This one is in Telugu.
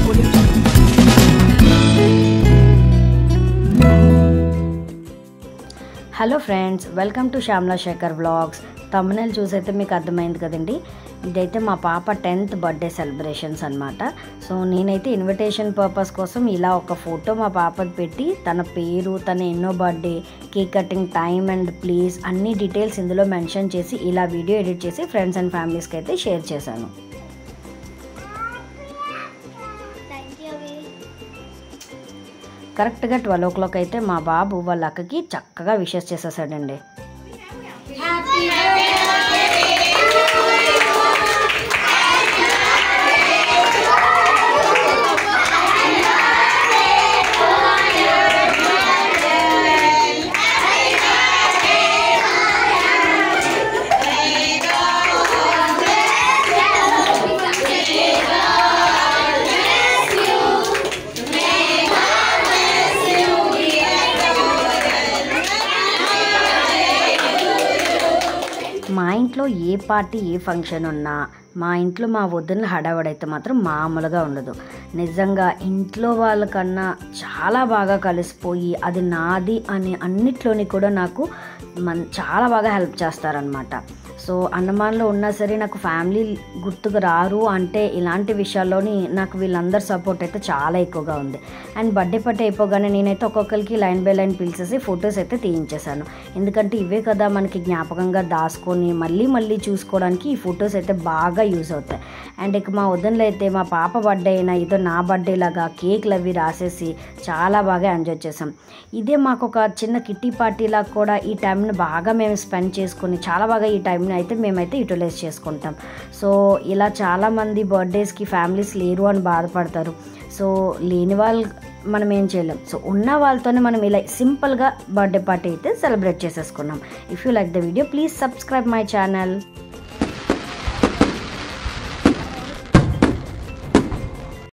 Hello friends, welcome to Shyamala Sekhar vlogs. తమ్మునేలు చూసైతే మీకు అర్థమైంది కదండి, ఇదైతే మా పాప 10th బర్త్డే సెలబ్రేషన్స్ అనమాట. సో నేనైతే ఇన్విటేషన్ పర్పస్ కోసం ఇలా ఒక ఫోటో మా పాపది పెట్టి తన పేరు, తన ఎన్నో birthday, cake cutting time and place అన్ని డీటెయిల్స్ ఇందులో మెన్షన్ చేసి ఇలా వీడియో ఎడిట్ చేసి ఫ్రెండ్స్ అండ్ ఫ్యామిలీస్కి అయితే షేర్ చేశాను. కరెక్ట్గా 12 o'clock అయితే మా బాబు వాళ్ళ అక్కకి చక్కగా విషెస్ చేసేసాడండి. మా ఇంట్లో ఏ పార్టీ ఏ ఫంక్షన్ ఉన్నా మా ఇంట్లో మా వదిన హడావడైతే మాత్రం మామూలుగా ఉండదు. నిజంగా ఇంట్లో వాళ్ళకన్నా చాలా బాగా కలిసిపోయి అది నాది అని అన్నిట్లోని కూడా నాకు చాలా బాగా హెల్ప్ చేస్తారనమాట. సో అండమాన్లో ఉన్నా సరే నాకు ఫ్యామిలీ గుర్తుకు రారు అంటే ఇలాంటి విషయాల్లోని నాకు వీళ్ళందరి సపోర్ట్ అయితే చాలా ఎక్కువగా ఉంది. అండ్ బర్త్డే పార్టీ అయిపోగానే నేనైతే ఒక్కొక్కరికి లైన్ బై లైన్ పిలిచేసి ఫొటోస్ అయితే తీయించేశాను. ఎందుకంటే ఇవే కదా మనకి జ్ఞాపకంగా దాచుకొని మళ్ళీ చూసుకోవడానికి ఈ ఫొటోస్ అయితే బాగా యూజ్ అవుతాయి. అండ్ ఇక మా వదినలో అయితే మా పాప బర్త్డే అయినా ఏదో నా బర్త్డే లాగా కేక్లు అవి రాసేసి చాలా బాగా ఎంజాయ్ చేసాం. ఇదే మాకు ఒక చిన్న కిట్టి పార్టీలాగా కూడా ఈ టైంని బాగా మేము స్పెండ్ చేసుకొని చాలా బాగా ఈ టైంని అయితే మేమైతే యూటిలైజ్ చేసుకుంటాం. సో ఇలా చాలామంది బర్త్డేస్కి ఫ్యామిలీస్ లేరు అని బాధపడతారు. సో లేని వాళ్ళు మనం ఏం చేయలేం. సో ఉన్న వాళ్ళతోనే మనం ఇలా సింపుల్గా బర్త్డే పార్టీ అయితే సెలబ్రేట్ చేసేసుకున్నాం. If you like the video please subscribe my channel.